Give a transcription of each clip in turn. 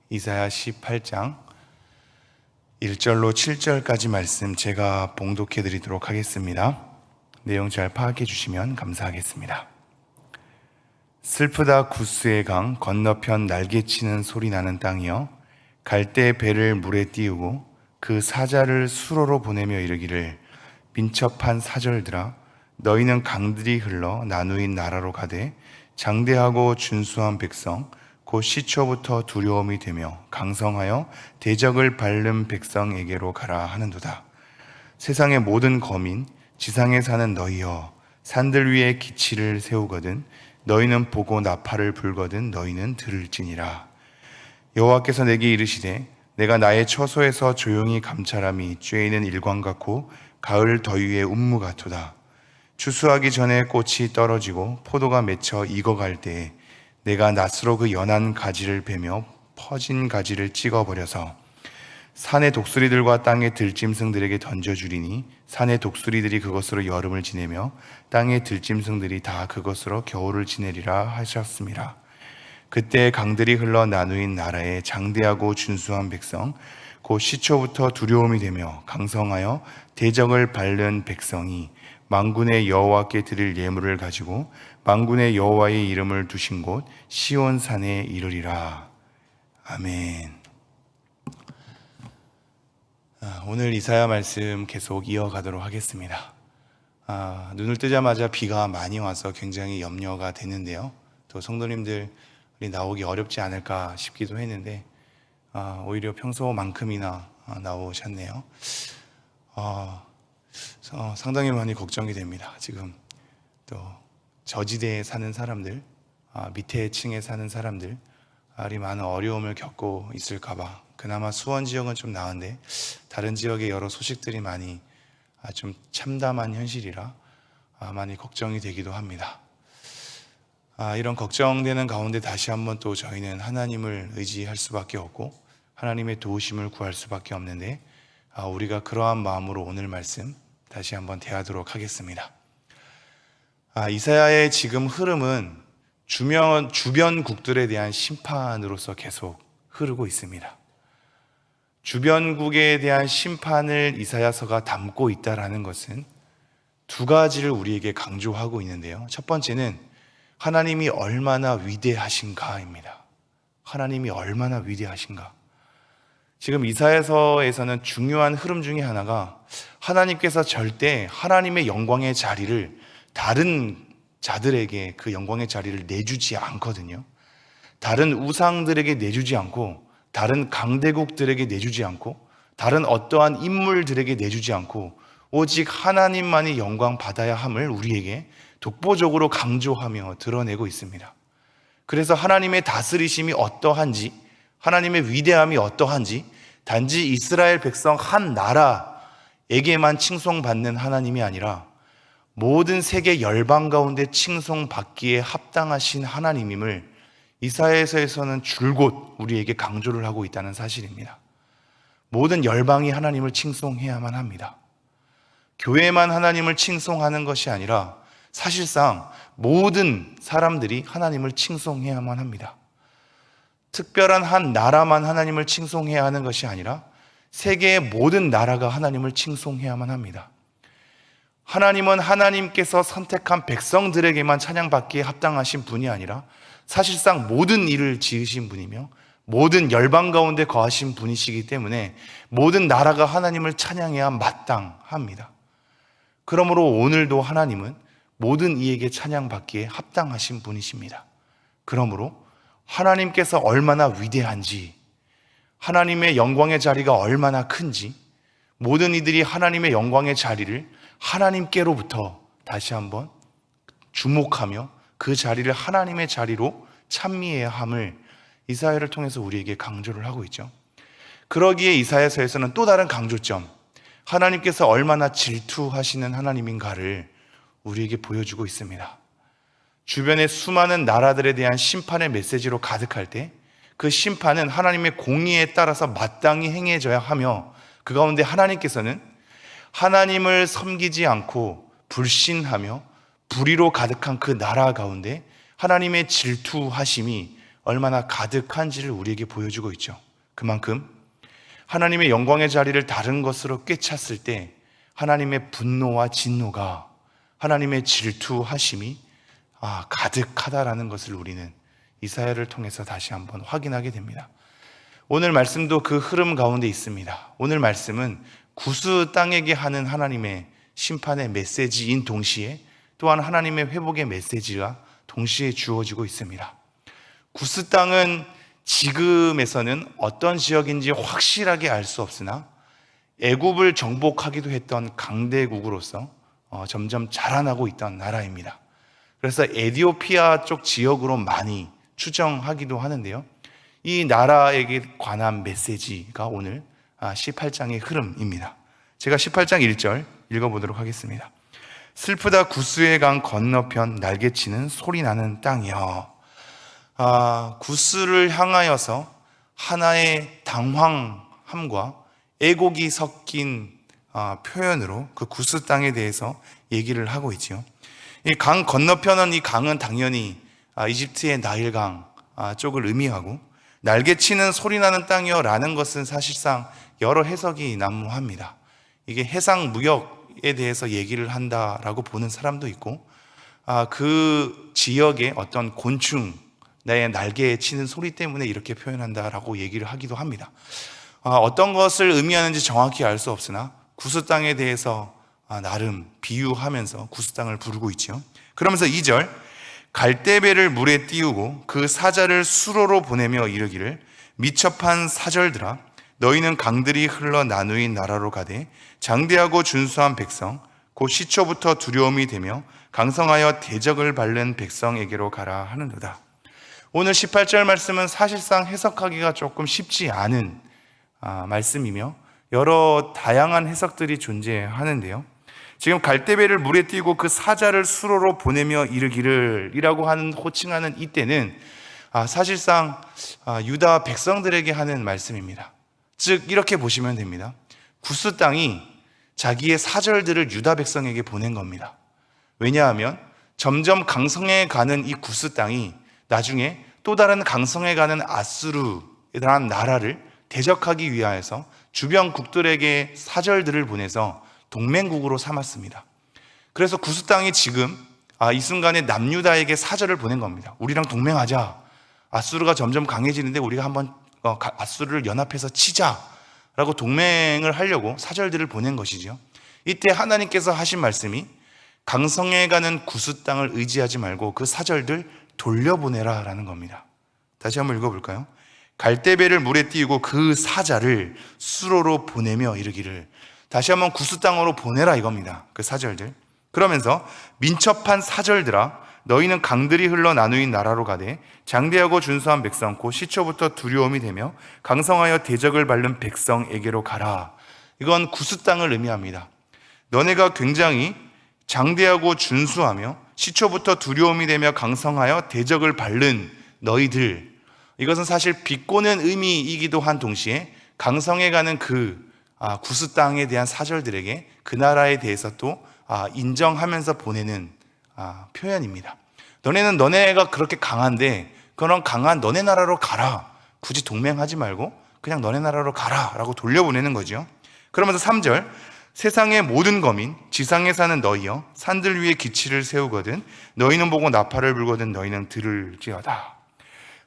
이사야 18장 1절로 7절까지 말씀 제가 봉독해 드리도록 하겠습니다. 내용 잘 파악해 주시면 감사하겠습니다. 슬프다 구스의 강 건너편 날개치는 소리 나는 땅이여, 갈대 배를 물에 띄우고 그 사자를 수로로 보내며 이르기를, 민첩한 사절들아 너희는 강들이 흘러 나누인 나라로 가되 장대하고 준수한 백성 곧 시초부터 두려움이 되며 강성하여 대적을 밟는 백성에게로 가라 하는도다. 세상의 모든 거민 지상에 사는 너희여, 산들 위에 기치를 세우거든 너희는 보고 나팔을 불거든 너희는 들을지니라. 여호와께서 내게 이르시되, 내가 나의 처소에서 조용히 감찰함이 쬐이는 일광 같고 가을 더위의 운무 같도다. 추수하기 전에 꽃이 떨어지고 포도가 맺혀 익어갈 때에 내가 낫으로 그 연한 가지를 베며 퍼진 가지를 찍어버려서 산의 독수리들과 땅의 들짐승들에게 던져주리니 산의 독수리들이 그것으로 여름을 지내며 땅의 들짐승들이 다 그것으로 겨울을 지내리라 하셨습니다. 그때 강들이 흘러 나누인 나라에 장대하고 준수한 백성 곧 시초부터 두려움이 되며 강성하여 대적을 밟는 백성이 만군의 여호와께 드릴 예물을 가지고 만군의 여호와의 이름을 두신 곳 시온산에 이르리라. 아멘. 오늘 이사야 말씀 계속 이어가도록 하겠습니다. 눈을 뜨자마자 비가 많이 와서 굉장히 염려가 되는데요. 또 성도님들이 나오기 어렵지 않을까 싶기도 했는데 오히려 평소만큼이나 나오셨네요. 상당히 많이 걱정이 됩니다. 지금 또 저지대에 사는 사람들, 밑에 층에 사는 사람들이 많은 어려움을 겪고 있을까봐. 그나마 수원 지역은 좀 나은데 다른 지역의 여러 소식들이 많이 좀 참담한 현실이라 많이 걱정이 되기도 합니다. 이런 걱정되는 가운데 다시 한번 또 저희는 하나님을 의지할 수밖에 없고 하나님의 도우심을 구할 수밖에 없는데 우리가 그러한 마음으로 오늘 말씀 다시 한번 대하도록 하겠습니다. 이사야의 지금 흐름은 주변국들에 대한 심판으로서 계속 흐르고 있습니다. 주변국에 대한 심판을 이사야서가 담고 있다라는 것은 두 가지를 우리에게 강조하고 있는데요. 첫 번째는 하나님이 얼마나 위대하신가입니다. 하나님이 얼마나 위대하신가. 지금 이사야서에서는 중요한 흐름 중에 하나가 하나님께서 절대 하나님의 영광의 자리를 다른 자들에게 그 영광의 자리를 내주지 않거든요. 다른 우상들에게 내주지 않고 다른 강대국들에게 내주지 않고 다른 어떠한 인물들에게 내주지 않고 오직 하나님만이 영광 받아야 함을 우리에게 독보적으로 강조하며 드러내고 있습니다. 그래서 하나님의 다스리심이 어떠한지, 하나님의 위대함이 어떠한지 단지 이스라엘 백성 한 나라에게만 칭송받는 하나님이 아니라 모든 세계 열방 가운데 칭송받기에 합당하신 하나님임을 이사야서에서는 줄곧 우리에게 강조를 하고 있다는 사실입니다. 모든 열방이 하나님을 칭송해야만 합니다. 교회만 하나님을 칭송하는 것이 아니라 사실상 모든 사람들이 하나님을 칭송해야만 합니다. 특별한 한 나라만 하나님을 칭송해야 하는 것이 아니라 세계의 모든 나라가 하나님을 칭송해야만 합니다. 하나님은 하나님께서 선택한 백성들에게만 찬양받기에 합당하신 분이 아니라 사실상 모든 일을 지으신 분이며 모든 열방 가운데 거하신 분이시기 때문에 모든 나라가 하나님을 찬양해야 마땅합니다. 그러므로 오늘도 하나님은 모든 이에게 찬양받기에 합당하신 분이십니다. 그러므로 하나님께서 얼마나 위대한지, 하나님의 영광의 자리가 얼마나 큰지, 모든 이들이 하나님의 영광의 자리를 하나님께로부터 다시 한번 주목하며 그 자리를 하나님의 자리로 찬미해야 함을 이사야를 통해서 우리에게 강조를 하고 있죠. 그러기에 이사야서에서는 또 다른 강조점, 하나님께서 얼마나 질투하시는 하나님인가를 우리에게 보여주고 있습니다. 주변의 수많은 나라들에 대한 심판의 메시지로 가득할 때 그 심판은 하나님의 공의에 따라서 마땅히 행해져야 하며 그 가운데 하나님께서는 하나님을 섬기지 않고 불신하며 불의로 가득한 그 나라 가운데 하나님의 질투하심이 얼마나 가득한지를 우리에게 보여주고 있죠. 그만큼 하나님의 영광의 자리를 다른 것으로 꿰찼을 때 하나님의 분노와 진노가, 하나님의 질투하심이 가득하다라는 것을 우리는 이사야를 통해서 다시 한번 확인하게 됩니다. 오늘 말씀도 그 흐름 가운데 있습니다. 오늘 말씀은 구스 땅에게 하는 하나님의 심판의 메시지인 동시에 또한 하나님의 회복의 메시지가 동시에 주어지고 있습니다. 구스 땅은 지금에서는 어떤 지역인지 확실하게 알 수 없으나 애굽을 정복하기도 했던 강대국으로서 점점 자라나고 있던 나라입니다. 그래서 에디오피아 쪽 지역으로 많이 추정하기도 하는데요. 이 나라에게 관한 메시지가 오늘 18장의 흐름입니다. 제가 18장 1절 읽어보도록 하겠습니다. 슬프다 구스의 강 건너편 날개치는 소리나는 땅이여. 구스를 향하여서 하나의 당황함과 애곡이 섞인 표현으로 그 구스 땅에 대해서 얘기를 하고 있지요. 이 강 건너편은, 이 강은 당연히 이집트의 나일강 쪽을 의미하고, 날개치는 소리나는 땅이여 라는 것은 사실상 여러 해석이 난무합니다. 이게 해상 무역에 대해서 얘기를 한다라고 보는 사람도 있고, 그 지역의 어떤 곤충, 내 날개에 치는 소리 때문에 이렇게 표현한다라고 얘기를 하기도 합니다. 어떤 것을 의미하는지 정확히 알 수 없으나 구스 땅에 대해서 나름 비유하면서 구스 땅을 부르고 있죠. 그러면서 2절, 갈대배를 물에 띄우고 그 사자를 수로로 보내며 이르기를 미첩한 사절들아 너희는 강들이 흘러 나누인 나라로 가되 장대하고 준수한 백성 곧 시초부터 두려움이 되며 강성하여 대적을 밟는 백성에게로 가라 하는도다. 오늘 18절 말씀은 사실상 해석하기가 조금 쉽지 않은 말씀이며 여러 다양한 해석들이 존재하는데요. 지금 갈대배를 물에 띄고 그 사자를 수로로 보내며 이르기를 이라고 하는 호칭하는 이때는 사실상 유다 백성들에게 하는 말씀입니다. 즉 이렇게 보시면 됩니다. 구스 땅이 자기의 사절들을 유다 백성에게 보낸 겁니다. 왜냐하면 점점 강성해 가는 이 구스 땅이 나중에 또 다른 강성해 가는 아수르라는 나라를 대적하기 위하여서 주변 국들에게 사절들을 보내서 동맹국으로 삼았습니다. 그래서 구스 땅이 지금 이 순간에 남유다에게 사절을 보낸 겁니다. 우리랑 동맹하자. 아수르가 점점 강해지는데 우리가 한번 아수르를 연합해서 치자라고 동맹을 하려고 사절들을 보낸 것이죠. 이때 하나님께서 하신 말씀이 강성해가는 구스 땅을 의지하지 말고 그 사절들 돌려보내라 라는 겁니다. 다시 한번 읽어볼까요? 갈대배를 물에 띄우고 그 사자를 수로로 보내며 이르기를. 다시 한번 구스 땅으로 보내라 이겁니다. 그 사절들. 그러면서 민첩한 사절들아 너희는 강들이 흘러 나누인 나라로 가되 장대하고 준수한 백성 곧 시초부터 두려움이 되며 강성하여 대적을 밟는 백성에게로 가라. 이건 구스 땅을 의미합니다. 너네가 굉장히 장대하고 준수하며 시초부터 두려움이 되며 강성하여 대적을 밟는 너희들, 이것은 사실 비꼬는 의미이기도 한 동시에 강성해가는 그 구스 땅에 대한 사절들에게 그 나라에 대해서 또 인정하면서 보내는 표현입니다. 너네는 너네가 그렇게 강한데 그런 강한 너네 나라로 가라. 굳이 동맹하지 말고 그냥 너네 나라로 가라 라고 돌려보내는 거죠. 그러면서 3절, 세상의 모든 거민 지상에 사는 너희여 산들 위에 기치를 세우거든 너희는 보고 나팔을 불거든 너희는 들을지어다.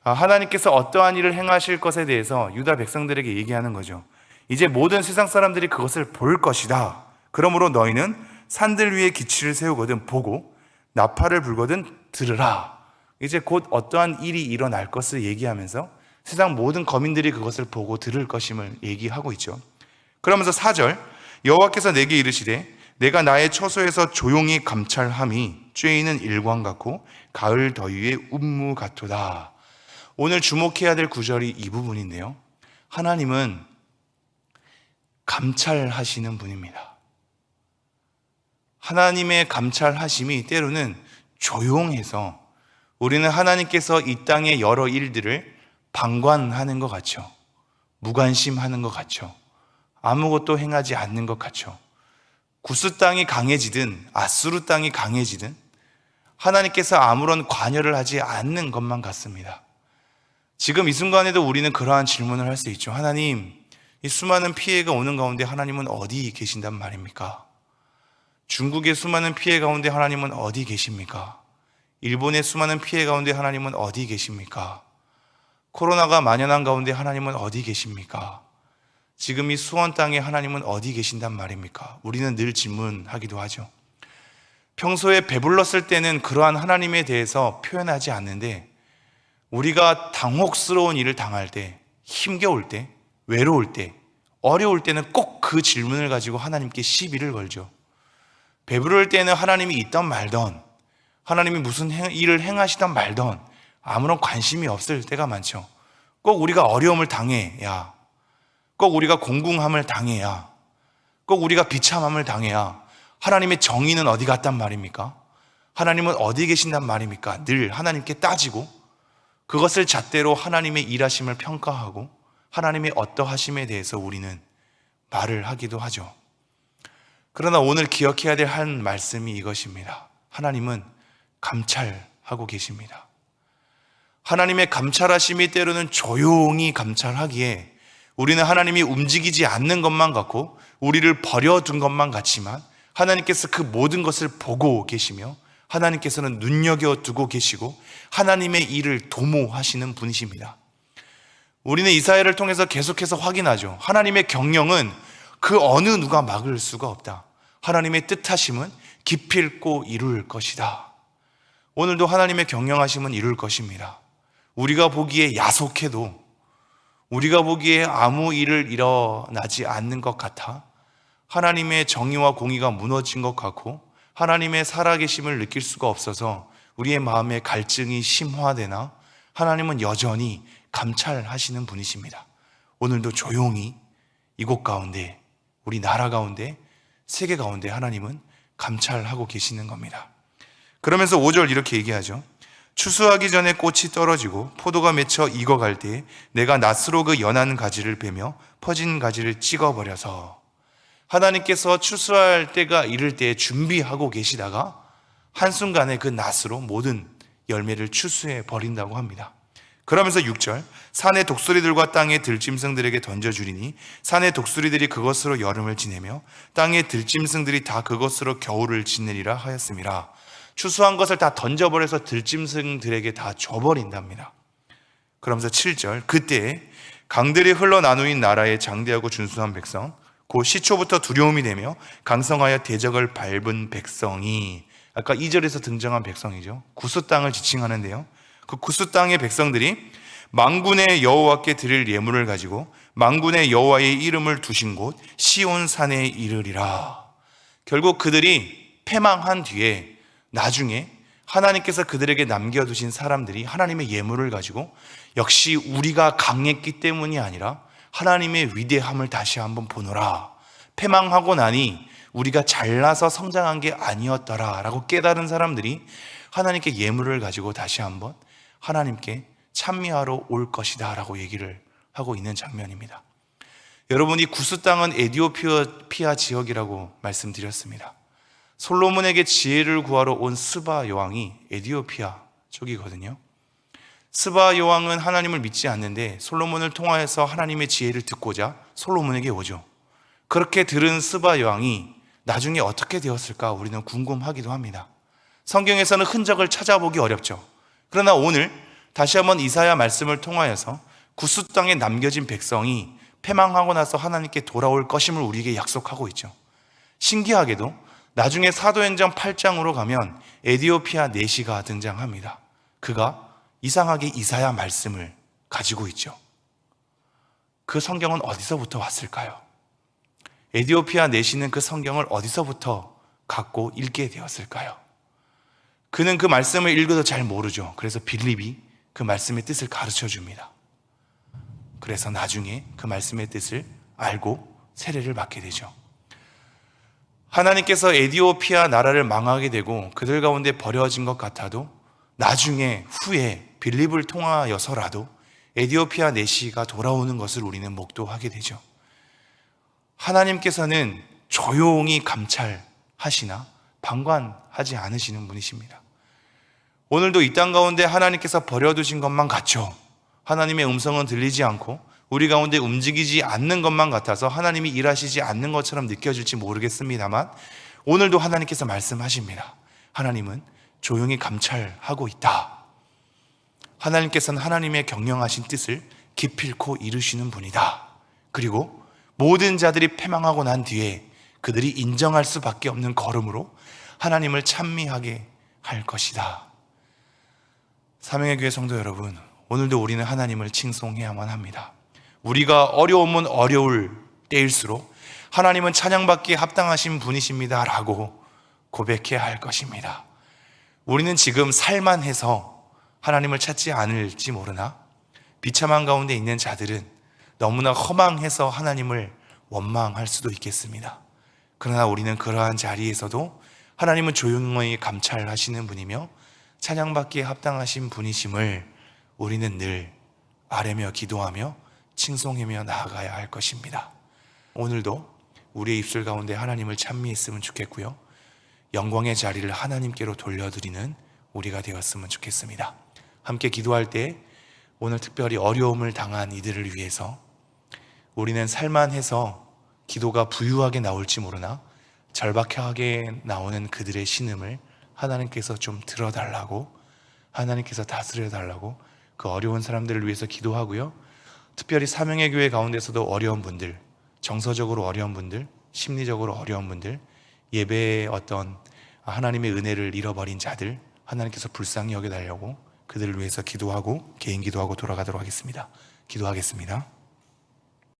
하나님께서 어떠한 일을 행하실 것에 대해서 유다 백성들에게 얘기하는 거죠. 이제 모든 세상 사람들이 그것을 볼 것이다. 그러므로 너희는 산들 위에 기치를 세우거든 보고 나팔을 불거든 들으라. 이제 곧 어떠한 일이 일어날 것을 얘기하면서 세상 모든 거민들이 그것을 보고 들을 것임을 얘기하고 있죠. 그러면서 4절, 여호와께서 내게 이르시되 내가 나의 처소에서 조용히 감찰함이 쬐이는 일광 같고 가을 더위의 운무 같도다. 오늘 주목해야 될 구절이 이 부분인데요. 하나님은 감찰하시는 분입니다. 하나님의 감찰하심이 때로는 조용해서 우리는 하나님께서 이 땅의 여러 일들을 방관하는 것 같죠. 무관심하는 것 같죠. 아무것도 행하지 않는 것 같죠. 구스 땅이 강해지든 아수르 땅이 강해지든 하나님께서 아무런 관여를 하지 않는 것만 같습니다. 지금 이 순간에도 우리는 그러한 질문을 할 수 있죠. 하나님, 이 수많은 피해가 오는 가운데 하나님은 어디 계신단 말입니까? 중국의 수많은 피해 가운데 하나님은 어디 계십니까? 일본의 수많은 피해 가운데 하나님은 어디 계십니까? 코로나가 만연한 가운데 하나님은 어디 계십니까? 지금 이 수원 땅에 하나님은 어디 계신단 말입니까? 우리는 늘 질문하기도 하죠. 평소에 배불렀을 때는 그러한 하나님에 대해서 표현하지 않는데 우리가 당혹스러운 일을 당할 때, 힘겨울 때, 외로울 때, 어려울 때는 꼭 그 질문을 가지고 하나님께 시비를 걸죠. 배부를 때는 하나님이 있던 말던, 하나님이 무슨 일을 행하시던 말던 아무런 관심이 없을 때가 많죠. 꼭 우리가 어려움을 당해야, 꼭 우리가 공궁함을 당해야, 꼭 우리가 비참함을 당해야 하나님의 정의는 어디 갔단 말입니까? 하나님은 어디 계신단 말입니까? 늘 하나님께 따지고 그것을 잣대로 하나님의 일하심을 평가하고 하나님의 어떠하심에 대해서 우리는 말을 하기도 하죠. 그러나 오늘 기억해야 될 한 말씀이 이것입니다. 하나님은 감찰하고 계십니다. 하나님의 감찰하심이 때로는 조용히 감찰하기에 우리는 하나님이 움직이지 않는 것만 같고 우리를 버려둔 것만 같지만 하나님께서 그 모든 것을 보고 계시며 하나님께서는 눈여겨두고 계시고 하나님의 일을 도모하시는 분이십니다. 우리는 이사야를 통해서 계속해서 확인하죠. 하나님의 경영은 그 어느 누가 막을 수가 없다. 하나님의 뜻하심은 기필코 이룰 것이다. 오늘도 하나님의 경영하심은 이룰 것입니다. 우리가 보기에 야속해도, 우리가 보기에 아무 일을 일어나지 않는 것 같아 하나님의 정의와 공의가 무너진 것 같고 하나님의 살아계심을 느낄 수가 없어서 우리의 마음에 갈증이 심화되나 하나님은 여전히 감찰하시는 분이십니다. 오늘도 조용히 이곳 가운데, 우리 나라 가운데, 세계 가운데 하나님은 감찰하고 계시는 겁니다. 그러면서 5절 이렇게 얘기하죠. 추수하기 전에 꽃이 떨어지고 포도가 맺혀 익어갈 때에 내가 낫으로 그 연한 가지를 베며 퍼진 가지를 찍어버려서, 하나님께서 추수할 때가 이를 때에 준비하고 계시다가 한순간에 그 낫으로 모든 열매를 추수해 버린다고 합니다. 그러면서 6절, 산의 독수리들과 땅의 들짐승들에게 던져주리니 산의 독수리들이 그것으로 여름을 지내며 땅의 들짐승들이 다 그것으로 겨울을 지내리라 하였습니다. 추수한 것을 다 던져버려서 들짐승들에게 다 줘버린답니다. 그러면서 7절, 그때 강들이 흘러나누인 나라의 장대하고 준수한 백성, 곧 시초부터 두려움이 되며 강성하여 대적을 밟은 백성이, 아까 2절에서 등장한 백성이죠. 구스 땅을 지칭하는데요. 그 구스 땅의 백성들이 만군의 여호와께 드릴 예물을 가지고 만군의 여호와의 이름을 두신 곳 시온 산에 이르리라. 결국 그들이 패망한 뒤에 나중에 하나님께서 그들에게 남겨두신 사람들이 하나님의 예물을 가지고 역시 우리가 강했기 때문이 아니라 하나님의 위대함을 다시 한번 보노라. 패망하고 나니 우리가 잘나서 성장한 게 아니었더라 라고 깨달은 사람들이 하나님께 예물을 가지고 다시 한번 하나님께 찬미하러 올 것이다 라고 얘기를 하고 있는 장면입니다. 여러분, 이 구스 땅은 에티오피아 지역이라고 말씀드렸습니다. 솔로몬에게 지혜를 구하러 온 스바 여왕이 에티오피아 쪽이거든요. 스바 여왕은 하나님을 믿지 않는데 솔로몬을 통하여서 하나님의 지혜를 듣고자 솔로몬에게 오죠. 그렇게 들은 스바 여왕이 나중에 어떻게 되었을까 우리는 궁금하기도 합니다. 성경에서는 흔적을 찾아보기 어렵죠. 그러나 오늘 다시 한번 이사야 말씀을 통하여서 구스 땅에 남겨진 백성이 패망하고 나서 하나님께 돌아올 것임을 우리에게 약속하고 있죠. 신기하게도 나중에 사도행전 8장으로 가면 에티오피아 내시가 등장합니다. 그가 이상하게 이사야 말씀을 가지고 있죠. 그 성경은 어디서부터 왔을까요? 에티오피아 내시는 그 성경을 어디서부터 갖고 읽게 되었을까요? 그는 그 말씀을 읽어도 잘 모르죠. 그래서 빌립이 그 말씀의 뜻을 가르쳐 줍니다. 그래서 나중에 그 말씀의 뜻을 알고 세례를 받게 되죠. 하나님께서 에티오피아 나라를 망하게 되고 그들 가운데 버려진 것 같아도 나중에 후에 빌립을 통하여서라도 에티오피아 내시가 돌아오는 것을 우리는 목도하게 되죠. 하나님께서는 조용히 감찰하시나 방관하지 않으시는 분이십니다. 오늘도 이 땅 가운데 하나님께서 버려두신 것만 같죠. 하나님의 음성은 들리지 않고 우리 가운데 움직이지 않는 것만 같아서 하나님이 일하시지 않는 것처럼 느껴질지 모르겠습니다만 오늘도 하나님께서 말씀하십니다. 하나님은 조용히 감찰하고 있다. 하나님께서는 하나님의 경영하신 뜻을 기필코 이루시는 분이다. 그리고 모든 자들이 패망하고 난 뒤에 그들이 인정할 수밖에 없는 걸음으로 하나님을 찬미하게 할 것이다. 사명의 교회 성도 여러분, 오늘도 우리는 하나님을 칭송해야만 합니다. 우리가 어려우면 어려울 때일수록 하나님은 찬양받기에 합당하신 분이십니다 라고 고백해야 할 것입니다. 우리는 지금 살만해서 하나님을 찾지 않을지 모르나 비참한 가운데 있는 자들은 너무나 허망해서 하나님을 원망할 수도 있겠습니다. 그러나 우리는 그러한 자리에서도 하나님은 조용히 감찰하시는 분이며 찬양받기에 합당하신 분이심을 우리는 늘 아뢰며 기도하며 칭송하며 나아가야 할 것입니다. 오늘도 우리의 입술 가운데 하나님을 찬미했으면 좋겠고요, 영광의 자리를 하나님께로 돌려드리는 우리가 되었으면 좋겠습니다. 함께 기도할 때 오늘 특별히 어려움을 당한 이들을 위해서 우리는 살만해서 기도가 부유하게 나올지 모르나 절박하게 나오는 그들의 신음을 하나님께서 좀 들어달라고, 하나님께서 다스려달라고 그 어려운 사람들을 위해서 기도하고요, 특별히 사명의 교회 가운데서도 어려운 분들, 정서적으로 어려운 분들, 심리적으로 어려운 분들, 예배의 어떤 하나님의 은혜를 잃어버린 자들 하나님께서 불쌍히 여겨달라고 그들을 위해서 기도하고 개인 기도하고 돌아가도록 하겠습니다. 기도하겠습니다.